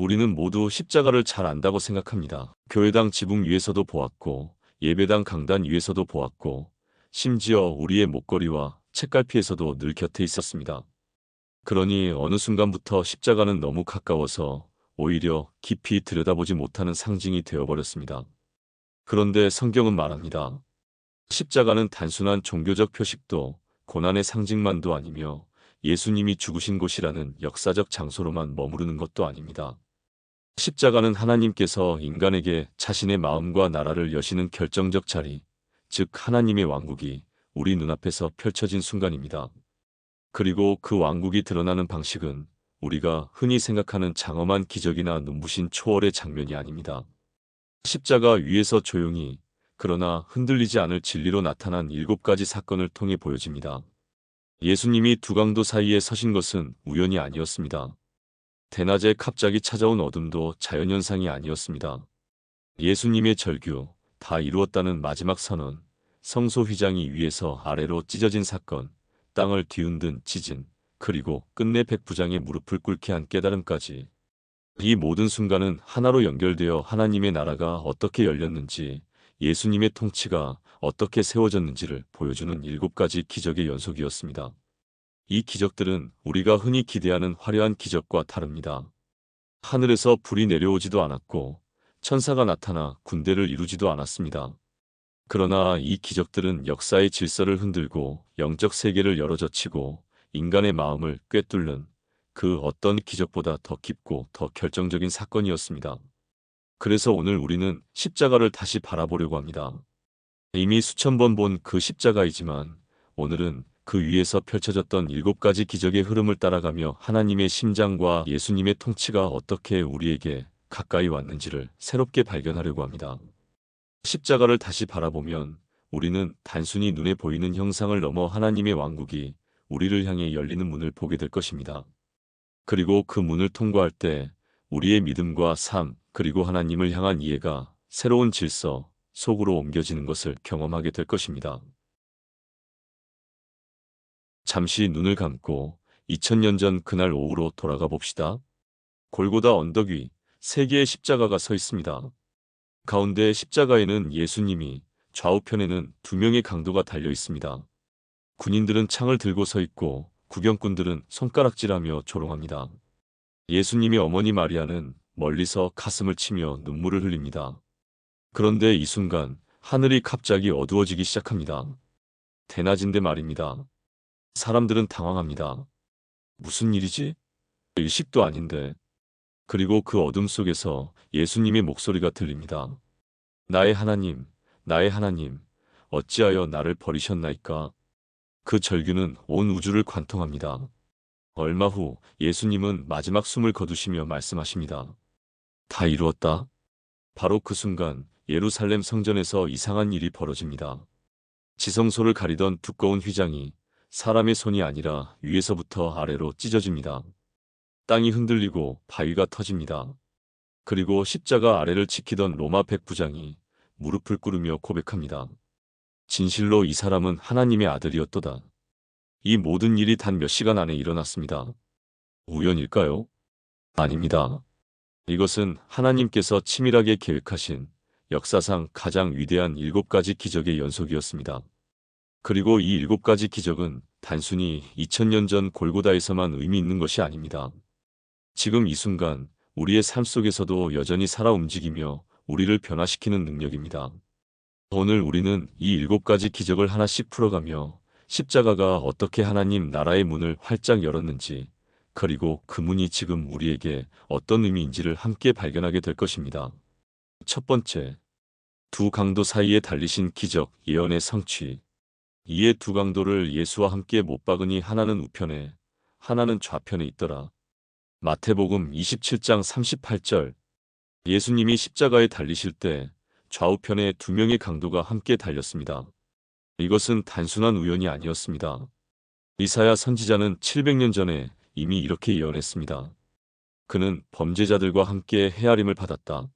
우리는 모두 십자가를 잘 안다고 생각합니다. 교회당 지붕 위에서도 보았고, 예배당 강단 위에서도 보았고, 심지어 우리의 목걸이와 책갈피에서도 늘 곁에 있었습니다. 그러니 어느 순간부터 십자가는 너무 가까워서 오히려 깊이 들여다보지 못하는 상징이 되어버렸습니다. 그런데 성경은 말합니다. 십자가는 단순한 종교적 표식도 고난의 상징만도 아니며 예수님이 죽으신 곳이라는 역사적 장소로만 머무르는 것도 아닙니다. 십자가는 하나님께서 인간에게 자신의 마음과 나라를 여시는 결정적 자리, 즉 하나님의 왕국이 우리 눈앞에서 펼쳐진 순간입니다. 그리고 그 왕국이 드러나는 방식은 우리가 흔히 생각하는 장엄한 기적이나 눈부신 초월의 장면이 아닙니다. 십자가 위에서 조용히 그러나 흔들리지 않을 진리로 나타난 7가지 사건을 통해 보여집니다. 예수님이 두 강도 사이에 서신 것은 우연이 아니었습니다. 대낮에 갑자기 찾아온 어둠도 자연현상이 아니었습니다. 예수님의 절규, 다 이루었다는 마지막 선언, 성소 휘장이 위에서 아래로 찢어진 사건, 땅을 뒤흔든 지진, 그리고 끝내 백부장의 무릎을 꿇게 한 깨달음까지. 이 모든 순간은 하나로 연결되어 하나님의 나라가 어떻게 열렸는지, 예수님의 통치가 어떻게 세워졌는지를 보여주는 7가지 기적의 연속이었습니다. 이 기적들은 우리가 흔히 기대하는 화려한 기적과 다릅니다. 하늘에서 불이 내려오지도 않았고 천사가 나타나 군대를 이루지도 않았습니다. 그러나 이 기적들은 역사의 질서를 흔들고 영적 세계를 열어젖히고 인간의 마음을 꿰뚫는 그 어떤 기적보다 더 깊고 더 결정적인 사건이었습니다. 그래서 오늘 우리는 십자가를 다시 바라보려고 합니다. 이미 수천 번 본 그 십자가이지만 오늘은 그 위에서 펼쳐졌던 7가지 기적의 흐름을 따라가며 하나님의 심장과 예수님의 통치가 어떻게 우리에게 가까이 왔는지를 새롭게 발견하려고 합니다. 십자가를 다시 바라보면 우리는 단순히 눈에 보이는 형상을 넘어 하나님의 왕국이 우리를 향해 열리는 문을 보게 될 것입니다. 그리고 그 문을 통과할 때 우리의 믿음과 삶, 그리고 하나님을 향한 이해가 새로운 질서 속으로 옮겨지는 것을 경험하게 될 것입니다. 잠시 눈을 감고 2000년 전 그날 오후로 돌아가 봅시다. 골고다 언덕 위, 3개의 십자가가 서 있습니다. 가운데 십자가에는 예수님이, 좌우편에는 2명의 강도가 달려 있습니다. 군인들은 창을 들고 서 있고 구경꾼들은 손가락질하며 조롱합니다. 예수님의 어머니 마리아는 멀리서 가슴을 치며 눈물을 흘립니다. 그런데 이 순간 하늘이 갑자기 어두워지기 시작합니다. 대낮인데 말입니다. 사람들은 당황합니다. 무슨 일이지? 일식도 아닌데. 그리고 그 어둠 속에서 예수님의 목소리가 들립니다. 나의 하나님, 나의 하나님, 어찌하여 나를 버리셨나이까? 그 절규는 온 우주를 관통합니다. 얼마 후 예수님은 마지막 숨을 거두시며 말씀하십니다. 다 이루었다. 바로 그 순간 예루살렘 성전에서 이상한 일이 벌어집니다. 지성소를 가리던 두꺼운 휘장이 사람의 손이 아니라 위에서부터 아래로 찢어집니다. 땅이 흔들리고 바위가 터집니다. 그리고 십자가 아래를 지키던 로마 백부장이 무릎을 꿇으며 고백합니다. 진실로 이 사람은 하나님의 아들이었도다. 이 모든 일이 단 몇 시간 안에 일어났습니다. 우연일까요? 아닙니다. 이것은 하나님께서 치밀하게 계획하신 역사상 가장 위대한 7가지 기적의 연속이었습니다. 그리고 이 7가지 기적은 단순히 2000년 전 골고다에서만 의미 있는 것이 아닙니다. 지금 이 순간 우리의 삶 속에서도 여전히 살아 움직이며 우리를 변화시키는 능력입니다. 오늘 우리는 이 7가지 기적을 하나씩 풀어가며 십자가가 어떻게 하나님 나라의 문을 활짝 열었는지, 그리고 그 문이 지금 우리에게 어떤 의미인지를 함께 발견하게 될 것입니다. 첫 번째, 두 강도 사이에 달리신 기적, 예언의 성취. 이에 두 강도를 예수와 함께 못 박으니 하나는 우편에, 하나는 좌편에 있더라. 마태복음 27장 38절. 예수님이 십자가에 달리실 때 좌우편에 2명의 강도가 함께 달렸습니다. 이것은 단순한 우연이 아니었습니다. 이사야 선지자는 700년 전에 이미 이렇게 예언했습니다. 그는 범죄자들과 함께 헤아림을 받았다.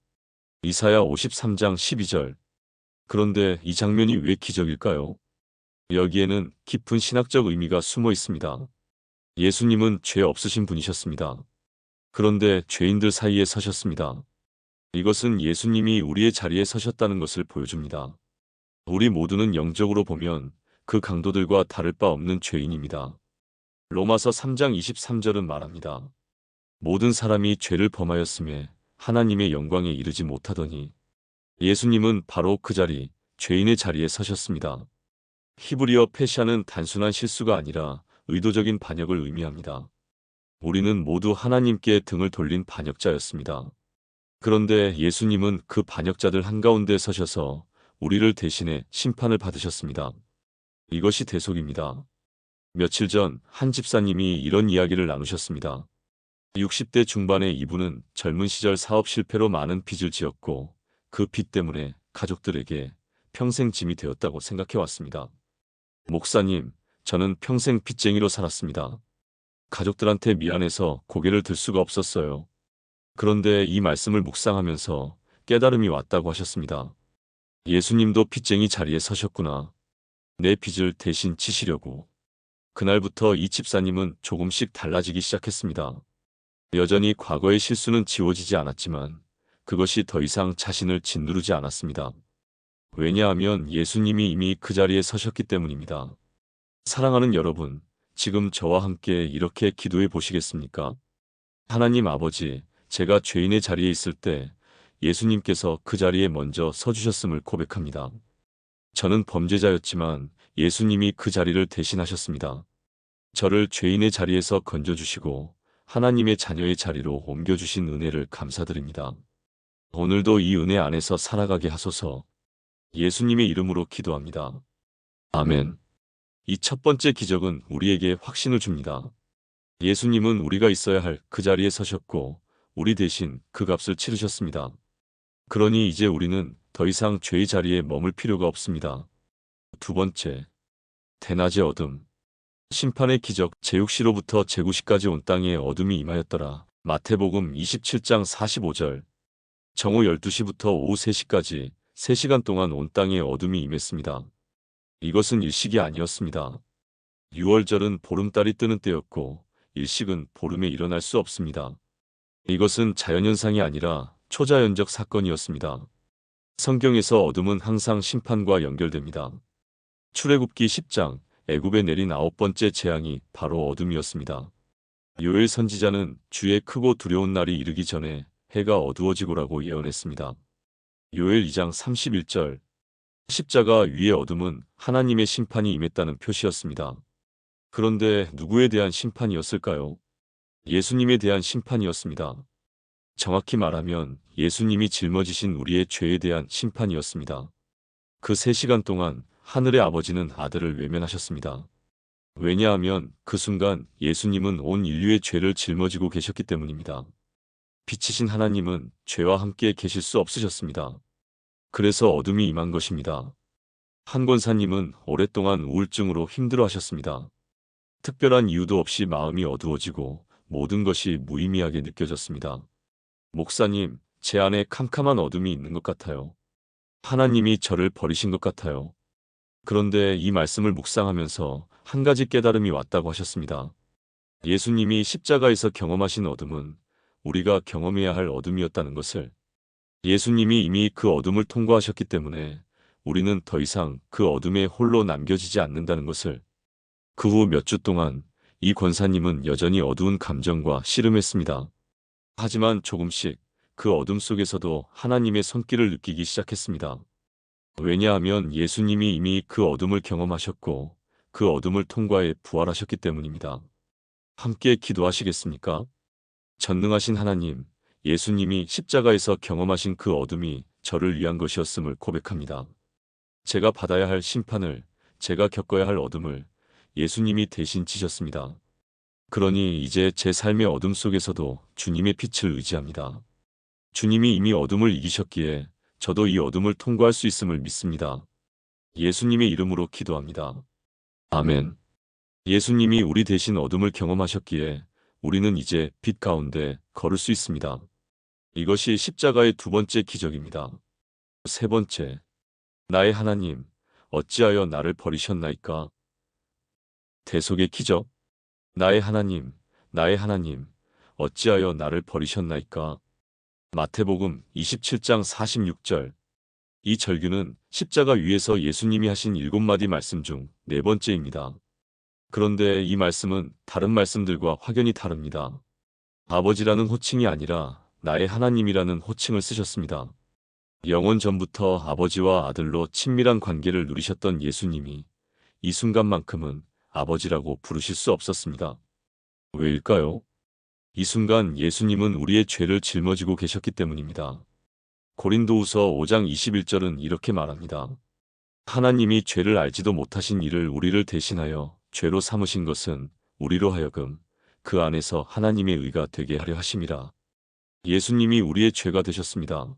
이사야 53장 12절. 그런데 이 장면이 왜 기적일까요? 여기에는 깊은 신학적 의미가 숨어 있습니다. 예수님은 죄 없으신 분이셨습니다. 그런데 죄인들 사이에 서셨습니다. 이것은 예수님이 우리의 자리에 서셨다는 것을 보여줍니다. 우리 모두는 영적으로 보면 그 강도들과 다를 바 없는 죄인입니다. 로마서 3장 23절은 말합니다. 모든 사람이 죄를 범하였음에 하나님의 영광에 이르지 못하더니 예수님은 바로 그 자리, 죄인의 자리에 서셨습니다. 히브리어 페시아는 단순한 실수가 아니라 의도적인 반역을 의미합니다. 우리는 모두 하나님께 등을 돌린 반역자였습니다. 그런데 예수님은 그 반역자들 한가운데 서셔서 우리를 대신해 심판을 받으셨습니다. 이것이 대속입니다. 며칠 전 한 집사님이 이런 이야기를 나누셨습니다. 60대 중반의 이분은 젊은 시절 사업 실패로 많은 빚을 지었고 그 빚 때문에 가족들에게 평생 짐이 되었다고 생각해 왔습니다. 목사님, 저는 평생 빚쟁이로 살았습니다. 가족들한테 미안해서 고개를 들 수가 없었어요. 그런데 이 말씀을 묵상하면서 깨달음이 왔다고 하셨습니다. 예수님도 빚쟁이 자리에 서셨구나. 내 빚을 대신 지시려고. 그날부터 이 집사님은 조금씩 달라지기 시작했습니다. 여전히 과거의 실수는 지워지지 않았지만 그것이 더 이상 자신을 짓누르지 않았습니다. 왜냐하면 예수님이 이미 그 자리에 서셨기 때문입니다. 사랑하는 여러분, 지금 저와 함께 이렇게 기도해 보시겠습니까? 하나님 아버지, 제가 죄인의 자리에 있을 때 예수님께서 그 자리에 먼저 서주셨음을 고백합니다. 저는 범죄자였지만 예수님이 그 자리를 대신하셨습니다. 저를 죄인의 자리에서 건져주시고 하나님의 자녀의 자리로 옮겨주신 은혜를 감사드립니다. 오늘도 이 은혜 안에서 살아가게 하소서. 예수님의 이름으로 기도합니다. 아멘. 이 첫 번째 기적은 우리에게 확신을 줍니다. 예수님은 우리가 있어야 할 그 자리에 서셨고 우리 대신 그 값을 치르셨습니다. 그러니 이제 우리는 더 이상 죄의 자리에 머물 필요가 없습니다. 두 번째, 대낮의 어둠. 심판의 기적 제6시로부터 제9시까지 온 땅에 어둠이 임하였더라. 마태복음 27장 45절. 정오 12시부터 오후 3시까지 3시간 동안 온 땅에 어둠이 임했습니다. 이것은 일식이 아니었습니다. 6월절은 보름달이 뜨는 때였고 일식은 보름에 일어날 수 없습니다. 이것은 자연현상이 아니라 초자연적 사건이었습니다. 성경에서 어둠은 항상 심판과 연결됩니다. 출애굽기 10장, 애굽에 내린 9번째 재앙이 바로 어둠이었습니다. 요엘 선지자는 주의 크고 두려운 날이 이르기 전에 해가 어두워지고라고 예언했습니다. 요엘 2장 31절. 십자가 위의 어둠은 하나님의 심판이 임했다는 표시였습니다. 그런데 누구에 대한 심판이었을까요? 예수님에 대한 심판이었습니다. 정확히 말하면 예수님이 짊어지신 우리의 죄에 대한 심판이었습니다. 그 3시간 동안 하늘의 아버지는 아들을 외면하셨습니다. 왜냐하면 그 순간 예수님은 온 인류의 죄를 짊어지고 계셨기 때문입니다. 빛이신 하나님은 죄와 함께 계실 수 없으셨습니다. 그래서 어둠이 임한 것입니다. 한 권사님은 오랫동안 우울증으로 힘들어하셨습니다. 특별한 이유도 없이 마음이 어두워지고 모든 것이 무의미하게 느껴졌습니다. 목사님, 제 안에 캄캄한 어둠이 있는 것 같아요. 하나님이 저를 버리신 것 같아요. 그런데 이 말씀을 묵상하면서 한 가지 깨달음이 왔다고 하셨습니다. 예수님이 십자가에서 경험하신 어둠은 우리가 경험해야 할 어둠이었다는 것을, 예수님이 이미 그 어둠을 통과하셨기 때문에 우리는 더 이상 그 어둠에 홀로 남겨지지 않는다는 것을. 그 후 몇 주 동안 이 권사님은 여전히 어두운 감정과 씨름했습니다. 하지만 조금씩 그 어둠 속에서도 하나님의 손길을 느끼기 시작했습니다. 왜냐하면 예수님이 이미 그 어둠을 경험하셨고 그 어둠을 통과해 부활하셨기 때문입니다. 함께 기도하시겠습니까? 전능하신 하나님, 예수님이 십자가에서 경험하신 그 어둠이 저를 위한 것이었음을 고백합니다. 제가 받아야 할 심판을, 제가 겪어야 할 어둠을 예수님이 대신 지셨습니다. 그러니 이제 제 삶의 어둠 속에서도 주님의 빛을 의지합니다. 주님이 이미 어둠을 이기셨기에 저도 이 어둠을 통과할 수 있음을 믿습니다. 예수님의 이름으로 기도합니다. 아멘. 예수님이 우리 대신 어둠을 경험하셨기에 우리는 이제 빛 가운데 걸을 수 있습니다. 이것이 십자가의 두 번째 기적입니다. 세 번째, 나의 하나님, 어찌하여 나를 버리셨나이까? 대속의 기적. 나의 하나님, 나의 하나님, 어찌하여 나를 버리셨나이까? 마태복음 27장 46절. 이 절규는 십자가 위에서 예수님이 하신 7마디 말씀 중 네 번째입니다. 그런데 이 말씀은 다른 말씀들과 확연히 다릅니다. 아버지라는 호칭이 아니라 나의 하나님이라는 호칭을 쓰셨습니다. 영원 전부터 아버지와 아들로 친밀한 관계를 누리셨던 예수님이 이 순간만큼은 아버지라고 부르실 수 없었습니다. 왜일까요? 이 순간 예수님은 우리의 죄를 짊어지고 계셨기 때문입니다. 고린도후서 5장 21절은 이렇게 말합니다. 하나님이 죄를 알지도 못하신 이를 우리를 대신하여 죄로 삼으신 것은 우리로 하여금 그 안에서 하나님의 의가 되게 하려 하심이라. 예수님이 우리의 죄가 되셨습니다.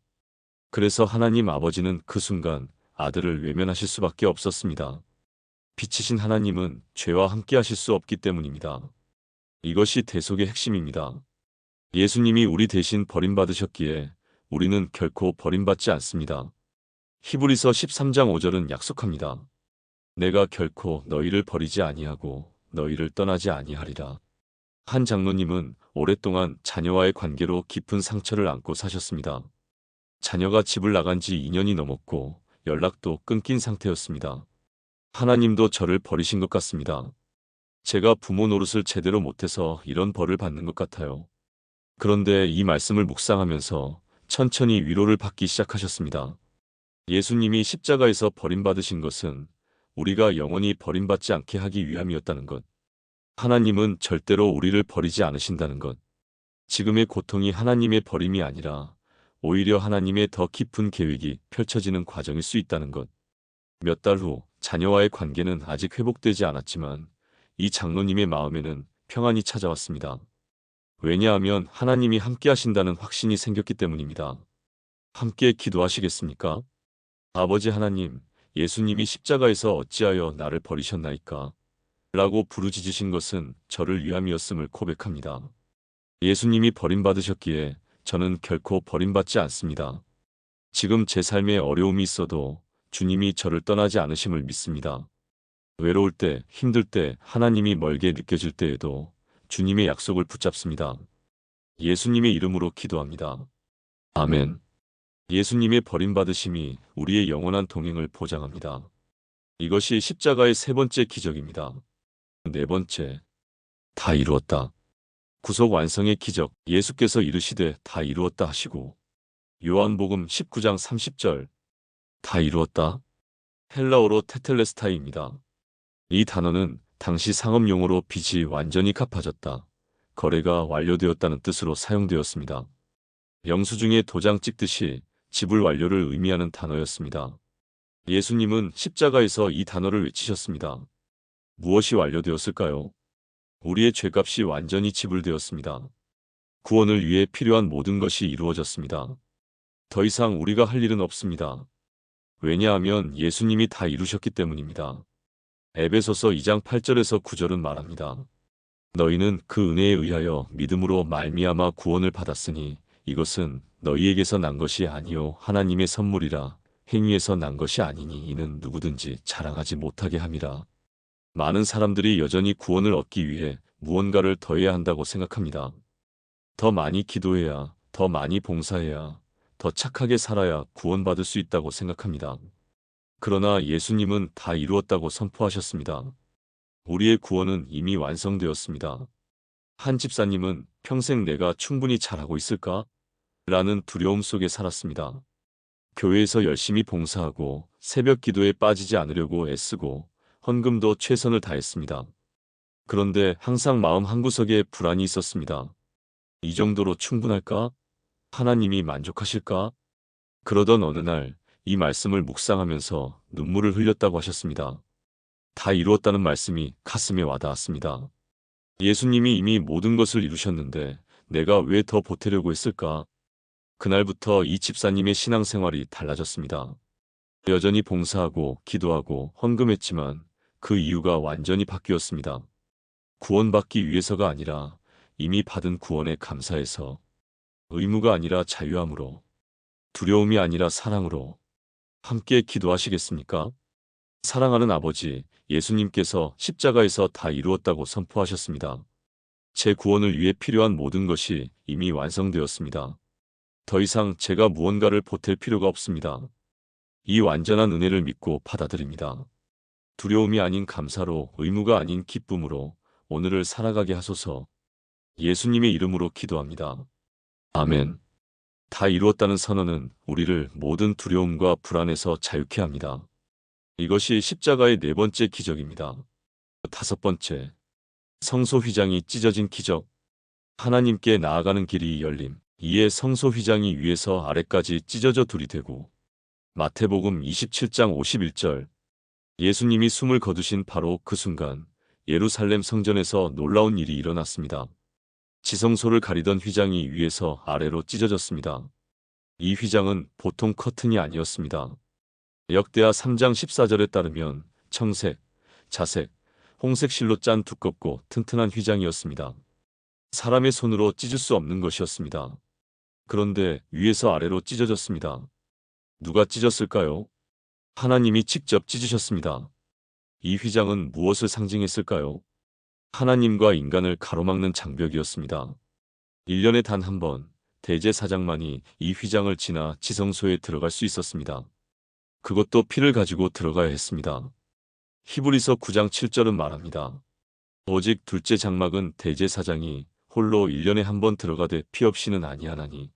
그래서 하나님 아버지는 그 순간 아들을 외면하실 수밖에 없었습니다. 빛이신 하나님은 죄와 함께 하실 수 없기 때문입니다. 이것이 대속의 핵심입니다. 예수님이 우리 대신 버림받으셨기에 우리는 결코 버림받지 않습니다. 히브리서 13장 5절은 약속합니다. 내가 결코 너희를 버리지 아니하고 너희를 떠나지 아니하리라. 한 장로님은 오랫동안 자녀와의 관계로 깊은 상처를 안고 사셨습니다. 자녀가 집을 나간 지 2년이 넘었고 연락도 끊긴 상태였습니다. 하나님도 저를 버리신 것 같습니다. 제가 부모 노릇을 제대로 못해서 이런 벌을 받는 것 같아요. 그런데 이 말씀을 묵상하면서 천천히 위로를 받기 시작하셨습니다. 예수님이 십자가에서 버림받으신 것은 우리가 영원히 버림받지 않게 하기 위함이었다는 것. 하나님은 절대로 우리를 버리지 않으신다는 것. 지금의 고통이 하나님의 버림이 아니라 오히려 하나님의 더 깊은 계획이 펼쳐지는 과정일 수 있다는 것. 몇 달 후 자녀와의 관계는 아직 회복되지 않았지만 이 장로님의 마음에는 평안이 찾아왔습니다. 왜냐하면 하나님이 함께 하신다는 확신이 생겼기 때문입니다. 함께 기도하시겠습니까? 아버지 하나님, 예수님이 십자가에서 어찌하여 나를 버리셨나이까? 라고 부르짖으신 것은 저를 위함이었음을 고백합니다. 예수님이 버림받으셨기에 저는 결코 버림받지 않습니다. 지금 제 삶에 어려움이 있어도 주님이 저를 떠나지 않으심을 믿습니다. 외로울 때, 힘들 때, 하나님이 멀게 느껴질 때에도 주님의 약속을 붙잡습니다. 예수님의 이름으로 기도합니다. 아멘. 예수님의 버림받으심이 우리의 영원한 동행을 보장합니다. 이것이 십자가의 세 번째 기적입니다. 네 번째, 다 이루었다. 구속 완성의 기적, 예수께서 이르시되 다 이루었다 하시고 요한복음 19장 30절, 다 이루었다. 헬라어로 테텔레스타이입니다. 이 단어는 당시 상업용어로 빚이 완전히 갚아졌다, 거래가 완료되었다는 뜻으로 사용되었습니다. 영수증에 도장 찍듯이 지불 완료를 의미하는 단어였습니다. 예수님은 십자가에서 이 단어를 외치셨습니다. 무엇이 완료되었을까요? 우리의 죄값이 완전히 지불되었습니다. 구원을 위해 필요한 모든 것이 이루어졌습니다. 더 이상 우리가 할 일은 없습니다. 왜냐하면 예수님이 다 이루셨기 때문입니다. 에베소서 2장 8절에서 9절은 말합니다. 너희는 그 은혜에 의하여 믿음으로 말미암아 구원을 받았으니 이것은 너희에게서 난 것이 아니요 하나님의 선물이라. 행위에서 난 것이 아니니 이는 누구든지 자랑하지 못하게 함이라. 많은 사람들이 여전히 구원을 얻기 위해 무언가를 더해야 한다고 생각합니다. 더 많이 기도해야, 더 많이 봉사해야, 더 착하게 살아야 구원받을 수 있다고 생각합니다. 그러나 예수님은 다 이루었다고 선포하셨습니다. 우리의 구원은 이미 완성되었습니다. 한 집사님은 평생 내가 충분히 잘하고 있을까? 라는 두려움 속에 살았습니다. 교회에서 열심히 봉사하고 새벽 기도에 빠지지 않으려고 애쓰고 헌금도 최선을 다했습니다. 그런데 항상 마음 한구석에 불안이 있었습니다. 이 정도로 충분할까? 하나님이 만족하실까? 그러던 어느 날 이 말씀을 묵상하면서 눈물을 흘렸다고 하셨습니다. 다 이루었다는 말씀이 가슴에 와닿았습니다. 예수님이 이미 모든 것을 이루셨는데 내가 왜 더 보태려고 했을까? 그날부터 이 집사님의 신앙생활이 달라졌습니다. 여전히 봉사하고 기도하고 헌금했지만 그 이유가 완전히 바뀌었습니다. 구원받기 위해서가 아니라 이미 받은 구원에 감사해서, 의무가 아니라 자유함으로, 두려움이 아니라 사랑으로. 함께 기도하시겠습니까? 사랑하는 아버지, 예수님께서 십자가에서 다 이루었다고 선포하셨습니다. 제 구원을 위해 필요한 모든 것이 이미 완성되었습니다. 더 이상 제가 무언가를 보탤 필요가 없습니다. 이 완전한 은혜를 믿고 받아들입니다. 두려움이 아닌 감사로, 의무가 아닌 기쁨으로 오늘을 살아가게 하소서. 예수님의 이름으로 기도합니다. 아멘. 다 이루었다는 선언은 우리를 모든 두려움과 불안에서 자유케 합니다. 이것이 십자가의 네 번째 기적입니다. 다섯 번째, 성소 휘장이 찢어진 기적. 하나님께 나아가는 길이 열림. 이에 성소 휘장이 위에서 아래까지 찢어져 둘이 되고. 마태복음 27장 51절. 예수님이 숨을 거두신 바로 그 순간 예루살렘 성전에서 놀라운 일이 일어났습니다. 지성소를 가리던 휘장이 위에서 아래로 찢어졌습니다. 이 휘장은 보통 커튼이 아니었습니다. 역대하 3장 14절에 따르면 청색, 자색, 홍색 실로 짠 두껍고 튼튼한 휘장이었습니다. 사람의 손으로 찢을 수 없는 것이었습니다. 그런데 위에서 아래로 찢어졌습니다. 누가 찢었을까요? 하나님이 직접 찢으셨습니다. 이 휘장은 무엇을 상징했을까요? 하나님과 인간을 가로막는 장벽이었습니다. 1년에 단 한 번 대제사장만이 이 휘장을 지나 지성소에 들어갈 수 있었습니다. 그것도 피를 가지고 들어가야 했습니다. 히브리서 9장 7절은 말합니다. 오직 둘째 장막은 대제사장이 홀로 1년에 한 번 들어가되 피 없이는 아니하나니.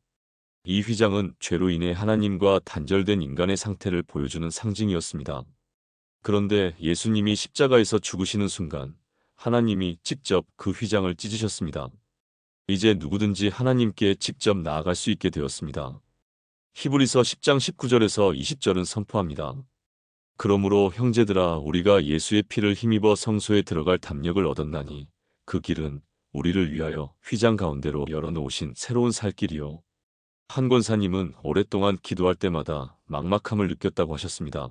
이 휘장은 죄로 인해 하나님과 단절된 인간의 상태를 보여주는 상징이었습니다. 그런데 예수님이 십자가에서 죽으시는 순간 하나님이 직접 그 휘장을 찢으셨습니다. 이제 누구든지 하나님께 직접 나아갈 수 있게 되었습니다. 히브리서 10장 19절에서 20절은 선포합니다. 그러므로 형제들아 우리가 예수의 피를 힘입어 성소에 들어갈 담력을 얻었나니 그 길은 우리를 위하여 휘장 가운데로 열어놓으신 새로운 살 길이요. 한 권사님은 오랫동안 기도할 때마다 막막함을 느꼈다고 하셨습니다.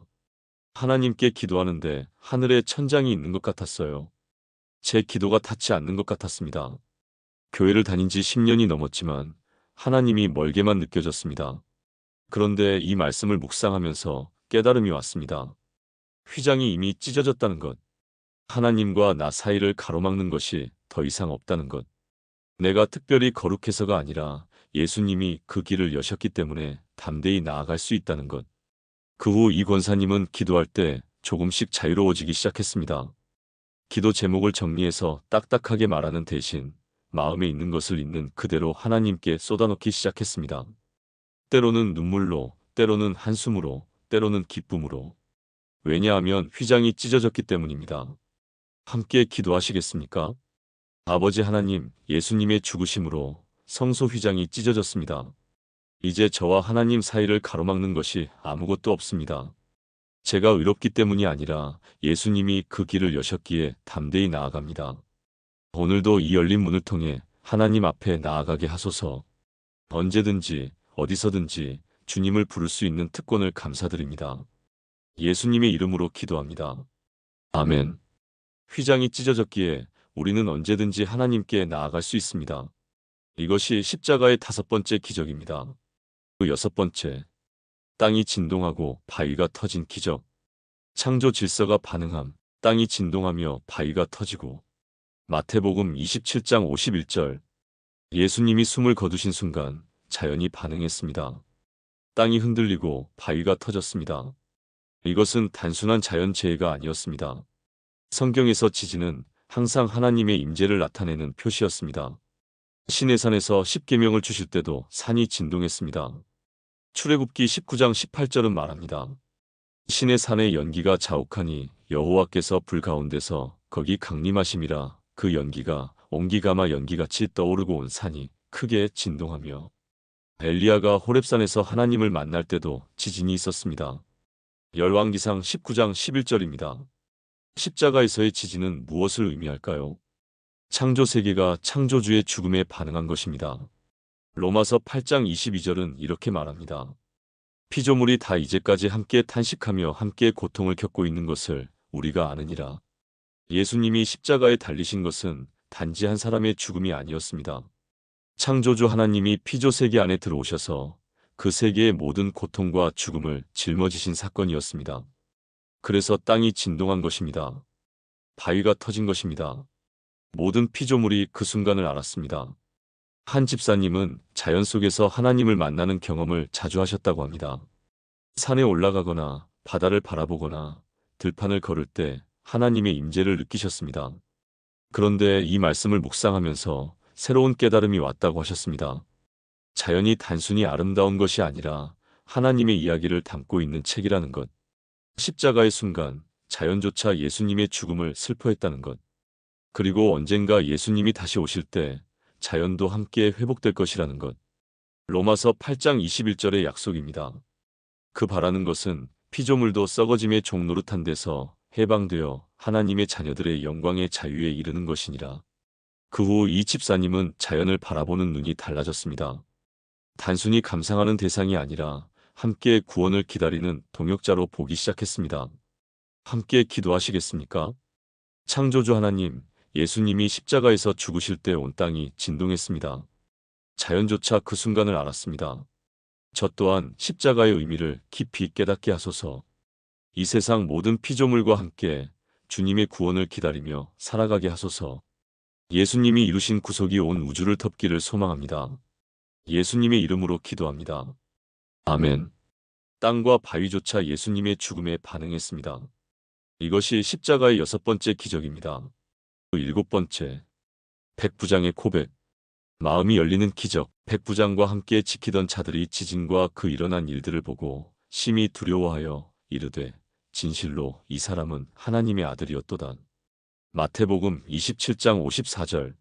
하나님께 기도하는데 하늘에 천장이 있는 것 같았어요. 제 기도가 닿지 않는 것 같았습니다. 교회를 다닌 지 10년이 넘었지만 하나님이 멀게만 느껴졌습니다. 그런데 이 말씀을 묵상하면서 깨달음이 왔습니다. 휘장이 이미 찢어졌다는 것. 하나님과 나 사이를 가로막는 것이 더 이상 없다는 것. 내가 특별히 거룩해서가 아니라 예수님이 그 길을 여셨기 때문에 담대히 나아갈 수 있다는 것. 그 후 이 권사님은 기도할 때 조금씩 자유로워지기 시작했습니다. 기도 제목을 정리해서 딱딱하게 말하는 대신 마음에 있는 것을 있는 그대로 하나님께 쏟아넣기 시작했습니다. 때로는 눈물로, 때로는 한숨으로, 때로는 기쁨으로. 왜냐하면 휘장이 찢어졌기 때문입니다. 함께 기도하시겠습니까? 아버지 하나님, 예수님의 죽으심으로 성소 휘장이 찢어졌습니다. 이제 저와 하나님 사이를 가로막는 것이 아무것도 없습니다. 제가 의롭기 때문이 아니라 예수님이 그 길을 여셨기에 담대히 나아갑니다. 오늘도 이 열린 문을 통해 하나님 앞에 나아가게 하소서. 언제든지 어디서든지 주님을 부를 수 있는 특권을 감사드립니다. 예수님의 이름으로 기도합니다. 아멘. 휘장이 찢어졌기에 우리는 언제든지 하나님께 나아갈 수 있습니다. 이것이 십자가의 다섯 번째 기적입니다. 그 여섯 번째, 땅이 진동하고 바위가 터진 기적. 창조 질서가 반응함, 땅이 진동하며 바위가 터지고. 마태복음 27장 51절. 예수님이 숨을 거두신 순간 자연이 반응했습니다. 땅이 흔들리고 바위가 터졌습니다. 이것은 단순한 자연재해가 아니었습니다. 성경에서 지진은 항상 하나님의 임재를 나타내는 표시였습니다. 시내산에서 십계명을 주실 때도 산이 진동했습니다. 출애굽기 19장 18절은 말합니다. 시내산의 연기가 자욱하니 여호와께서 불 가운데서 거기 강림하심이라. 그 연기가 옹기가마 연기같이 떠오르고 온 산이 크게 진동하며. 엘리야가 호렙산에서 하나님을 만날 때도 지진이 있었습니다. 열왕기상 19장 11절입니다. 십자가에서의 지진은 무엇을 의미할까요? 창조 세계가 창조주의 죽음에 반응한 것입니다. 로마서 8장 22절은 이렇게 말합니다. 피조물이 다 이제까지 함께 탄식하며 함께 고통을 겪고 있는 것을 우리가 아느니라. 예수님이 십자가에 달리신 것은 단지 한 사람의 죽음이 아니었습니다. 창조주 하나님이 피조 세계 안에 들어오셔서 그 세계의 모든 고통과 죽음을 짊어지신 사건이었습니다. 그래서 땅이 진동한 것입니다. 바위가 터진 것입니다. 모든 피조물이 그 순간을 알았습니다. 한 집사님은 자연 속에서 하나님을 만나는 경험을 자주 하셨다고 합니다. 산에 올라가거나 바다를 바라보거나 들판을 걸을 때 하나님의 임재를 느끼셨습니다. 그런데 이 말씀을 묵상하면서 새로운 깨달음이 왔다고 하셨습니다. 자연이 단순히 아름다운 것이 아니라 하나님의 이야기를 담고 있는 책이라는 것. 십자가의 순간, 자연조차 예수님의 죽음을 슬퍼했다는 것. 그리고 언젠가 예수님이 다시 오실 때 자연도 함께 회복될 것이라는 것. 로마서 8장 21절의 약속입니다. 그 바라는 것은 피조물도 썩어짐의 종노릇한 데서 해방되어 하나님의 자녀들의 영광의 자유에 이르는 것이니라. 그 후 이 집사님은 자연을 바라보는 눈이 달라졌습니다. 단순히 감상하는 대상이 아니라 함께 구원을 기다리는 동역자로 보기 시작했습니다. 함께 기도하시겠습니까? 창조주 하나님, 예수님이 십자가에서 죽으실 때 온 땅이 진동했습니다. 자연조차 그 순간을 알았습니다. 저 또한 십자가의 의미를 깊이 깨닫게 하소서. 이 세상 모든 피조물과 함께 주님의 구원을 기다리며 살아가게 하소서. 예수님이 이루신 구속이 온 우주를 덮기를 소망합니다. 예수님의 이름으로 기도합니다. 아멘. 땅과 바위조차 예수님의 죽음에 반응했습니다. 이것이 십자가의 6번째 기적입니다. 일곱 번째, 백부장의 고백. 마음이 열리는 기적. 백부장과 함께 지키던 자들이 지진과 그 일어난 일들을 보고 심히 두려워하여 이르되 진실로 이 사람은 하나님의 아들이었도다. 마태복음 27장 54절.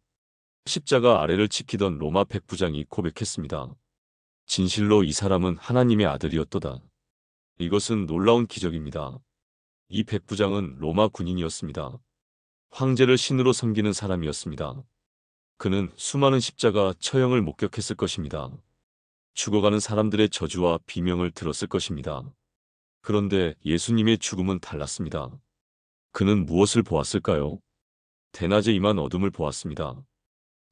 십자가 아래를 지키던 로마 백부장이 고백했습니다. 진실로 이 사람은 하나님의 아들이었도다. 이것은 놀라운 기적입니다. 이 백부장은 로마 군인이었습니다. 황제를 신으로 섬기는 사람이었습니다. 그는 수많은 십자가 처형을 목격했을 것입니다. 죽어가는 사람들의 저주와 비명을 들었을 것입니다. 그런데 예수님의 죽음은 달랐습니다. 그는 무엇을 보았을까요? 대낮에 임한 어둠을 보았습니다.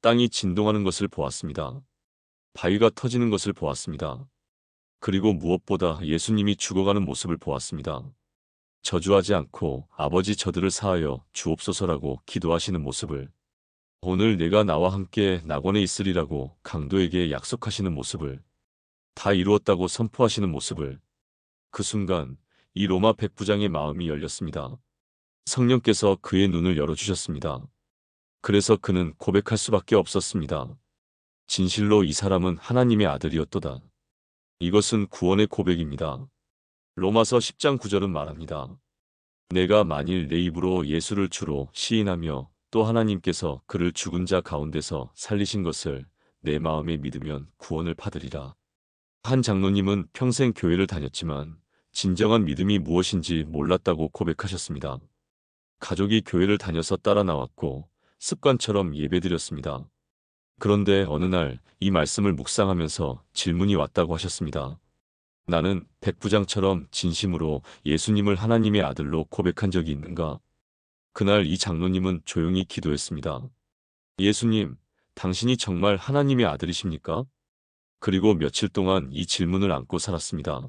땅이 진동하는 것을 보았습니다. 바위가 터지는 것을 보았습니다. 그리고 무엇보다 예수님이 죽어가는 모습을 보았습니다. 저주하지 않고 아버지 저들을 사하여 주옵소서라고 기도하시는 모습을, 오늘 내가 나와 함께 낙원에 있으리라고 강도에게 약속하시는 모습을, 다 이루었다고 선포하시는 모습을, 그 순간 이 로마 백부장의 마음이 열렸습니다. 성령께서 그의 눈을 열어주셨습니다. 그래서 그는 고백할 수밖에 없었습니다. 진실로 이 사람은 하나님의 아들이었도다. 이것은 구원의 고백입니다. 로마서 10장 9절은 말합니다. 내가 만일 내 입으로 예수를 주로 시인하며 또 하나님께서 그를 죽은 자 가운데서 살리신 것을 내 마음에 믿으면 구원을 받으리라. 한 장로님은 평생 교회를 다녔지만 진정한 믿음이 무엇인지 몰랐다고 고백하셨습니다. 가족이 교회를 다녀서 따라 나왔고 습관처럼 예배드렸습니다. 그런데 어느 날 이 말씀을 묵상하면서 질문이 왔다고 하셨습니다. 나는 백부장처럼 진심으로 예수님을 하나님의 아들로 고백한 적이 있는가? 그날 이 장로님은 조용히 기도했습니다. 예수님, 당신이 정말 하나님의 아들이십니까? 그리고 며칠 동안 이 질문을 안고 살았습니다.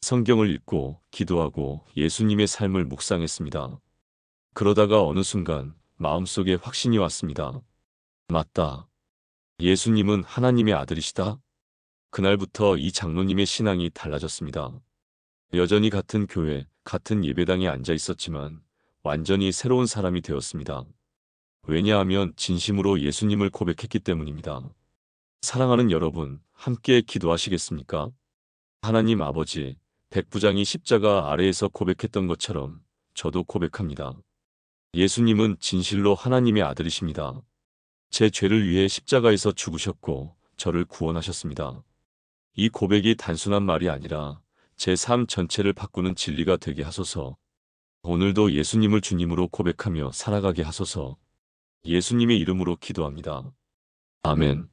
성경을 읽고 기도하고 예수님의 삶을 묵상했습니다. 그러다가 어느 순간 마음속에 확신이 왔습니다. 맞다. 예수님은 하나님의 아들이시다. 그날부터 이 장로님의 신앙이 달라졌습니다. 여전히 같은 교회, 같은 예배당에 앉아 있었지만 완전히 새로운 사람이 되었습니다. 왜냐하면 진심으로 예수님을 고백했기 때문입니다. 사랑하는 여러분, 함께 기도하시겠습니까? 하나님 아버지, 백부장이 십자가 아래에서 고백했던 것처럼 저도 고백합니다. 예수님은 진실로 하나님의 아들이십니다. 제 죄를 위해 십자가에서 죽으셨고 저를 구원하셨습니다. 이 고백이 단순한 말이 아니라 제 삶 전체를 바꾸는 진리가 되게 하소서. 오늘도 예수님을 주님으로 고백하며 살아가게 하소서. 예수님의 이름으로 기도합니다. 아멘.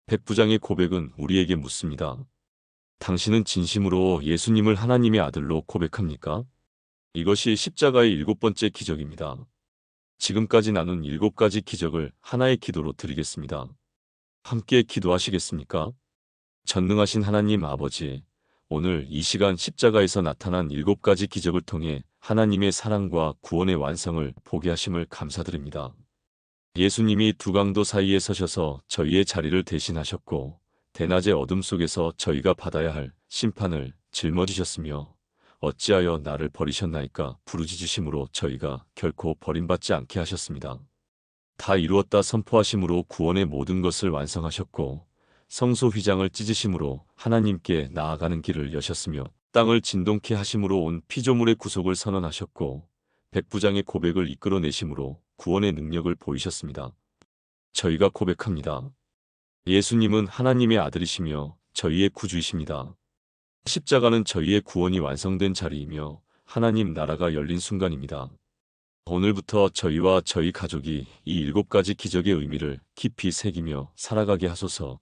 백부장의 고백은 우리에게 묻습니다. 당신은 진심으로 예수님을 하나님의 아들로 고백합니까? 이것이 십자가의 7번째 기적입니다. 지금까지 나눈 7가지 기적을 하나의 기도로 드리겠습니다. 함께 기도하시겠습니까? 전능하신 하나님 아버지, 오늘 이 시간 십자가에서 나타난 7가지 기적을 통해 하나님의 사랑과 구원의 완성을 보게 하심을 감사드립니다. 예수님이 두 강도 사이에 서셔서 저희의 자리를 대신하셨고 대낮의 어둠 속에서 저희가 받아야 할 심판을 짊어지셨으며 어찌하여 나를 버리셨나이까 부르짖으심으로 저희가 결코 버림받지 않게 하셨습니다. 다 이루었다 선포하심으로 구원의 모든 것을 완성하셨고 성소 휘장을 찢으심으로 하나님께 나아가는 길을 여셨으며 땅을 진동케 하심으로 온 피조물의 구속을 선언하셨고 백부장의 고백을 이끌어내심으로 구원의 능력을 보이셨습니다. 저희가 고백합니다. 예수님은 하나님의 아들이시며 저희의 구주이십니다. 십자가는 저희의 구원이 완성된 자리이며 하나님 나라가 열린 순간입니다. 오늘부터 저희와 저희 가족이 이 7가지 기적의 의미를 깊이 새기며 살아가게 하소서.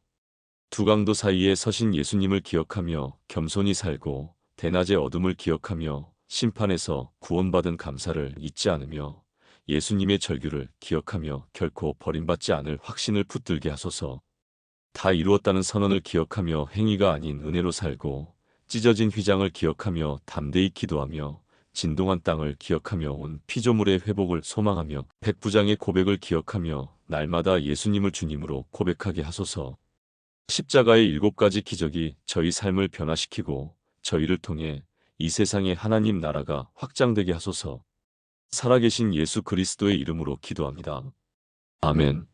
두 강도 사이에 서신 예수님을 기억하며 겸손히 살고 대낮의 어둠을 기억하며 심판에서 구원받은 감사를 잊지 않으며 예수님의 절규를 기억하며 결코 버림받지 않을 확신을 붙들게 하소서. 다 이루었다는 선언을 기억하며 행위가 아닌 은혜로 살고 찢어진 휘장을 기억하며 담대히 기도하며 진동한 땅을 기억하며 온 피조물의 회복을 소망하며 백부장의 고백을 기억하며 날마다 예수님을 주님으로 고백하게 하소서. 십자가의 7가지 기적이 저희 삶을 변화시키고 저희를 통해 이 세상의 하나님 나라가 확장되게 하소서. 살아계신 예수 그리스도의 이름으로 기도합니다. 아멘.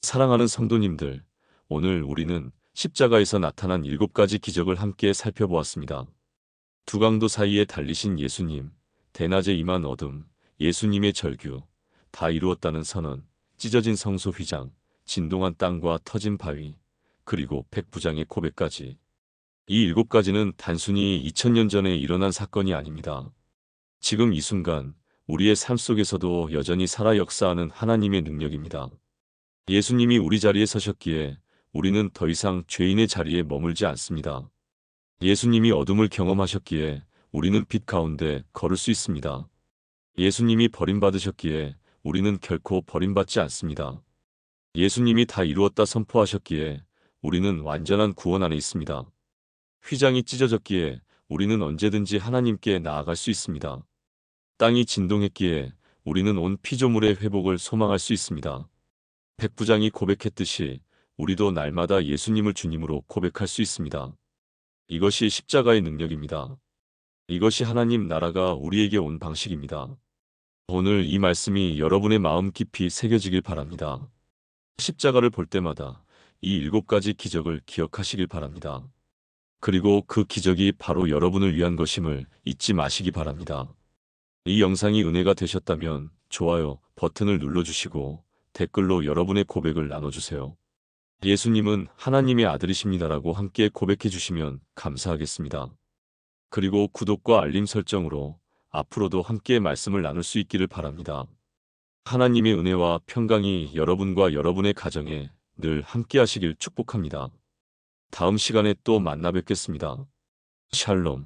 사랑하는 성도님들, 오늘 우리는 십자가에서 나타난 7가지 기적을 함께 살펴보았습니다. 두 강도 사이에 달리신 예수님, 대낮에 임한 어둠, 예수님의 절규, 다 이루었다는 선언, 찢어진 성소 휘장, 진동한 땅과 터진 바위, 그리고 백부장의 고백까지. 이 7가지는 단순히 2000년 전에 일어난 사건이 아닙니다. 지금 이 순간 우리의 삶 속에서도 여전히 살아 역사하는 하나님의 능력입니다. 예수님이 우리 자리에 서셨기에 우리는 더 이상 죄인의 자리에 머물지 않습니다. 예수님이 어둠을 경험하셨기에 우리는 빛 가운데 걸을 수 있습니다. 예수님이 버림받으셨기에 우리는 결코 버림받지 않습니다. 예수님이 다 이루었다 선포하셨기에 우리는 완전한 구원 안에 있습니다. 휘장이 찢어졌기에 우리는 언제든지 하나님께 나아갈 수 있습니다. 땅이 진동했기에 우리는 온 피조물의 회복을 소망할 수 있습니다. 백부장이 고백했듯이 우리도 날마다 예수님을 주님으로 고백할 수 있습니다. 이것이 십자가의 능력입니다. 이것이 하나님 나라가 우리에게 온 방식입니다. 오늘 이 말씀이 여러분의 마음 깊이 새겨지길 바랍니다. 십자가를 볼 때마다 이 7가지 기적을 기억하시길 바랍니다. 그리고 그 기적이 바로 여러분을 위한 것임을 잊지 마시기 바랍니다. 이 영상이 은혜가 되셨다면 좋아요 버튼을 눌러주시고 댓글로 여러분의 고백을 나눠주세요. 예수님은 하나님의 아들이십니다라고 함께 고백해 주시면 감사하겠습니다. 그리고 구독과 알림 설정으로 앞으로도 함께 말씀을 나눌 수 있기를 바랍니다. 하나님의 은혜와 평강이 여러분과 여러분의 가정에 늘 함께 하시길 축복합니다. 다음 시간에 또 만나 뵙겠습니다. 샬롬.